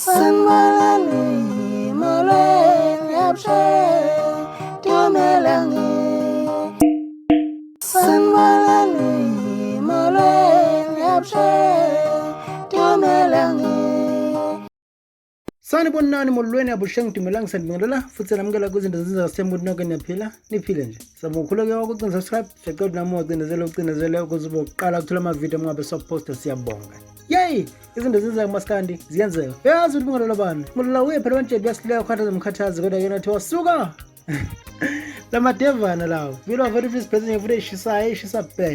Sanmalani Mole Yapshe Tumelangi Sanmalani Mole Yapshe Tumelangi Sanibonani molweni abusheng Tumelangi sanibingelela futhi namukela kwizinto ezizasembuti nonke niyaphila niphile nje sabukhuluke ukucina subscribe check nami ucinezele ukuze uboqala ukuthola ama video ngabe soposta siyabonga yay izinto eziza kumaskandi ziyenzeka yazi ukuthi bungalo labani mulala uye phela manje buyasileyo khathaza umkhathazi kodwa yena thiwa suka lamadevana lawo vilo very first person ngefuthi ishisa pe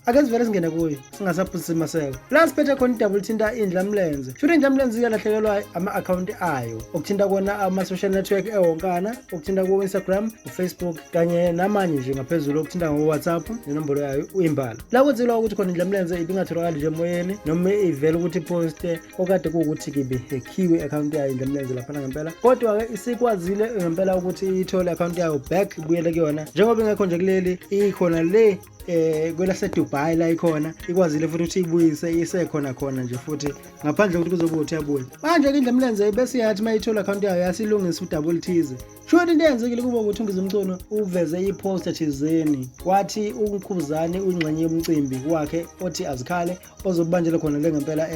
akezivele singene kuyo singasaphusisi maseko la siphethe khona idouble thinta indla mlenze futhi indla mlenze iyalahlekelwa ama account ayo okuthinta kona ama social network ewonkana okuthinta ku Instagram uFacebook kanye namanye nje ngaphezulu okuthinta ngo WhatsApp nenombolo yayo uyimbala la kwenzela ukuthi khona indla mlenze ibingatholakali nje emoyeni noma ivele ukuthi poste okade kuukuthi kibe hackiwe account yayo indla mlenze lapha ngempela kodwa ke isikwazile ngempela ukuthi ithole account yayo back ibuyele kuyona njengoba ingekho nje kuleli ikhona le kwela seDubai la ikhona ikwazile futhi ukuthi ibuyise isekhona nje futhi ngaphandle ukuthi kuzobe uthi yabuya manje ke indle mlenze bese yathi mayithola account yayo yasilungisa udouble thize short into yenzekile kuba ukuthi ungizomcuno uveze iposter thizeni wathi uNkhuzane uyingxenye yomcimbi wakhe othi azikhale ozobanjela khona le ngempela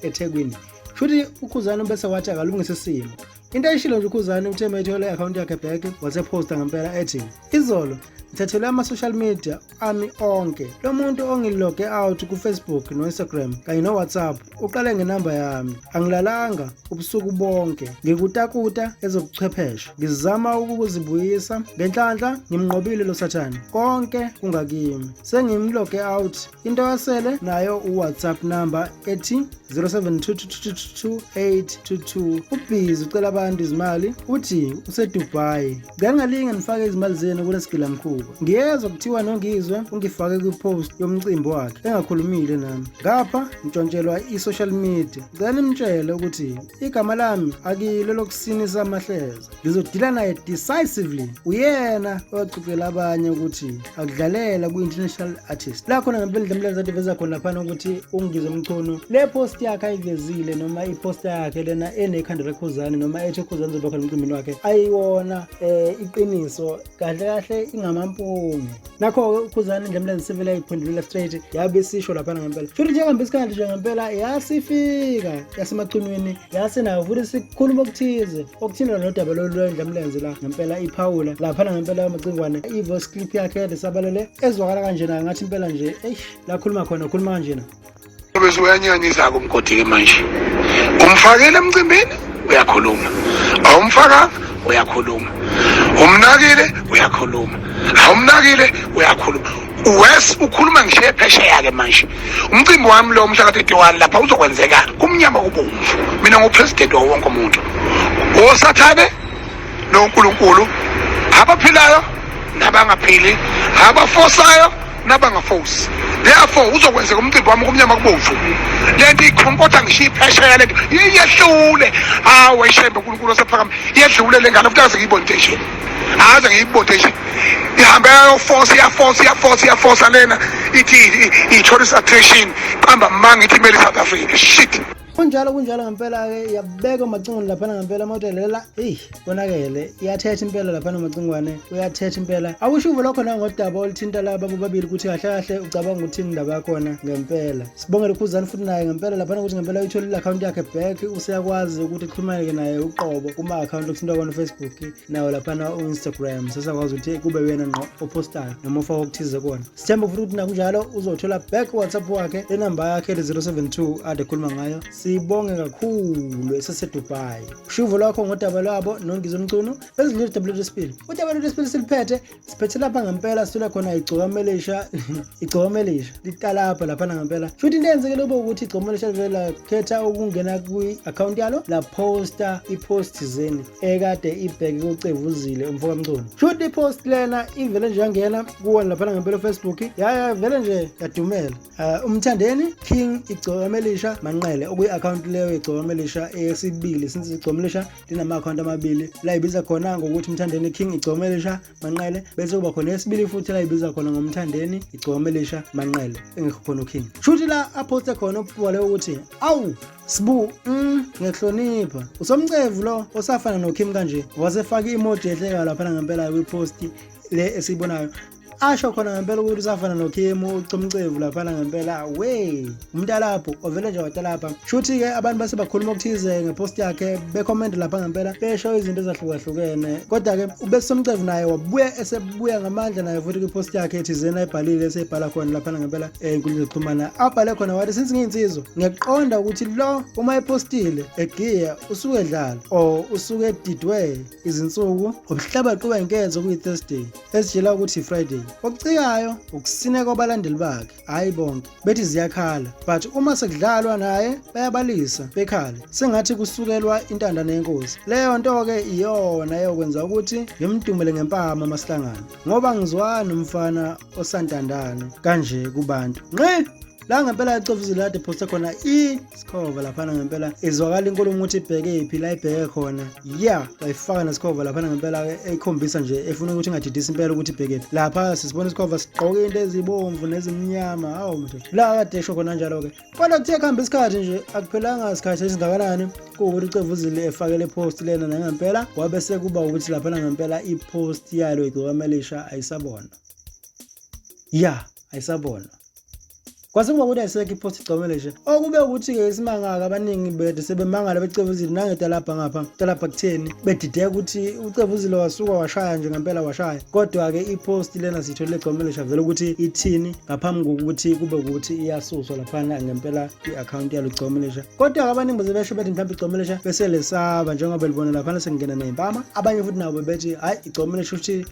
eThekwini futhi uNkhuzane bese wathi akalungise isimo into ayishilo nje uNkhuzane uthe mayithola account yakhe back waseposta ngempela ethi izolo ngithathele ama social media ami onke lo muntu ongiloge out ku Facebook no Instagram kanye no WhatsApp uqale ngenamba yami angilalanga ubusuku bonke ngikutakuta ezobuchwepheshe ngizama ukuzibuyisa ngenhlanhla ngimnqobile lo sathane konke kungakimi sengimloge out into yasele nayo uWhatsApp number ethi 0722222822 ubhizi ucela abantu izimali uthi useDubai ngangalinga nifake izimali zenu kulesigila mkhulu ngiyezwa kuthiwa nongizwe ungifake kwipost yomcimbi wakhe engakhulumile nami ngapha ntshontshelwa isocial media ngicela nimtshele ukuthi igama lami akilo lokusinisa amahleza ngizodila naye decisively uyena oqhubela abanye ukuthi akudlalela ku-international artist la khona ngempela indle mlenze adiveza khona laphana ukuthi ungizwe mchunu le post yakhe ayivezile noma iposter yakhe lena enekhanda lekhuzane noma ethi khuzane zoba khona emcimbini wakhe ayiwona iqiniso kahle ingamampunge nakho ukhuzane indle mlenze sivele ayiphendulile straight yabe sisho laphana ngempela futhi njengoba isikhathi nje ngempela yasifika yasemachunweni yasenayo futhi sikhuluma okuthize okuthinda nodaba lo indle mlenze la ngempela iphawula laphana ngempela amacingwane ivoice clip yakhe lesabalele ezwakala kanje na ngathi impela nje la khuluma khona ukhuluma kanje na bese uyanyanyisa kumgodi ke manje umfakele emcimbini uyakhuluma awumfaka uyakhuluma umnakile uyakhuluma awumnakile uyakhuluma wes ukhuluma ngishe phesheya ke manje umcimbi wami lo mhla ka31 lapha uzokwenzeka kumnyama kubomvu mina ngupresident wonke umuntu osathane noNkulunkulu abaphilayo nabangaphili abafosayo nabangafosi therefore uzokwenzeka umcimbi wami kumnyama kubomvu lento ikhonkotha ngisho iphesheya lento iyehlule hawe shembe uNkulunkulu osephakama yedlule lengane futhi ngiyibondation aze ngiyibondation ihambe yaforce lena ithi i-tourist attraction qamba manga ithi imeli South Africa shit kunjalo ngempela ke yabeka amacingwane laphana ngempela modelela konakele iyathetha impela laphana amacingwane uyathetha impela awusho uve lokho na ngodaba olithinta laba bobabili ukuthi kahle ucabanga ukuthi indaba yakhona ngempela sibongela ukhuzane futhi naye ngempela laphana ukuthi ngempela uyithola account yakhe back useyakwazi ukuthi uxhumane naye uqobo kuma account okuthinta kona Facebook nayo laphana uInstagram sesakwazi ukuthi kube wena ngqo opostayo noma ufaka okuthize kona sithemba futhi ukuthi nakunjalo uzothola back WhatsApp wakhe lenamba yakhe 072 ade khuluma ngayo sibonge kakhulu eseseDubai ushuvo lwakho ngodaba lwabo nongizwe mcuno bezidlule udaba lwesibili udaba lwesibili siliphethe siphethe lapha ngempela sithola khona igcokamelisha litalapha lapha ngempela futhi into yenzeke lobo ukuthi igcokamelisha livela khetha ukungena kwi-account yalo la posta ipost zeni ekade ibheke kucevuzile umfoka mcuno futhi ipost lena ivele nje yangena kuwona lapha ngempela Facebook vele nje yadumela umthandeni King igcokamelisha manqele okuyi i-account leyo igcomelisha esibili since igcomelisha linama-account amabili la ibiza khona ngokuthi Mthandeni King igcomelisha Manqele bese kuba khona esibili futhi la ibiza khona ngoMthandeni igcomelisha Manqele engekho khona uKing. Shuthi la aposte khona uPuwale ukuthi awu Sibu ngiyahlonipha usomcevu lo osafana noKim kanje wasefaka emoji ehleka lapha ngempela kwipost le esibonayo asho khona ngempela ukuthi usafana noKim ucomcevu lapha ngempela we umuntu lapho ovele nje wata lapha. Shuthi ke abantu base bakhuluma ukuthize ngepost yakhe becomment lapha ngempela besho izinto ezahlukahlukene kodwa ke ubesomcevu naye wabuya esebuya ngamandla naye futhi kwipost yakhe ethizena ebhalile esebhala khona lapha ngempela inkulumo zokuxhumana abhale khona wathi since ngiyinsizwa ngiyaqonda ukuthi lo uma epostile egiya usuke edlala or usuke edidwe izinsuku obuhlaba quba inkezo kuyi Thursday esijela ukuthi Friday. Okucikayo ukusineka kwabalandeli bakhe hayi bonke bethi ziyakhala but uma sekudlalwa naye bayabalisa bekhale sengathi kusukelwa intanda nenkosi. Leyo nto ke iyona eyokwenza ukuthi ngimdumele ngempama masihlangana ngoba ngizwana umfana osantandana kanje kubantu ngqi la ngempela icofuzile kade posta khona iSkhova lapha ngempela izwakala inkulumo ukuthi ibheke iphi la ibheke khona bayifaka neSkhova lapha ngempela ekhombisa nje efuna ukuthi ingadidisa impela ukuthi ibheke lapha sisibona iSkhova sigqoke into ezibomvu nezimnyama hawo mntu la kade esho khona njalo ke kodwa kuthe khamba isikhathi nje akuphelanga isikhathi esingakanani kuwukuthi ucevuzile efakele post lena ngempela wabe sekuba ukuthi lapha ngempela ipost yalo igcomelisha ayisabona ayisabona kwase kuba ukuthi ayisekho ipost igcomelisha okube ukuthi ke isimangaka abaningi bede sebemangala becevuzile nangeda lapha ngapha lapha kutheni bedideka ukuthi ucevuzile wasuka washaya nje ngempela washaya kodwa ke ipost lena sitholile igcomelisha vele ukuthi ithini ngaphambi kokuthi kube ukuthi iyasuswa lapha ngempela iaccount yalo igcomelisha kodwa abaningi bezebesho bethi mhlawumbe igcomelisha bese lesaba njengoba libona lapha sengena neimpama abanye futhi nabo bethi hayi igcomelisha ukuthi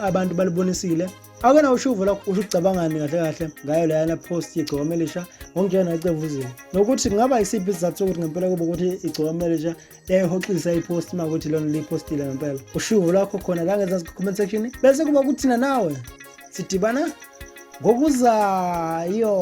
abantu balibonisile akena ushuvo lakho usucabangani kahle kahle ngayo lana post igcomelisha ngonjena icevuzile nokuthi kungaba isiphi isizathu sokuthi ngempela kube ukuthi igcomelisha yayihoxisa ipost makuthi lona lipostile ngempela ushuvo lakho khona la ngezansi comment section bese kuba kuthina nawe sidibana ngokuzayo.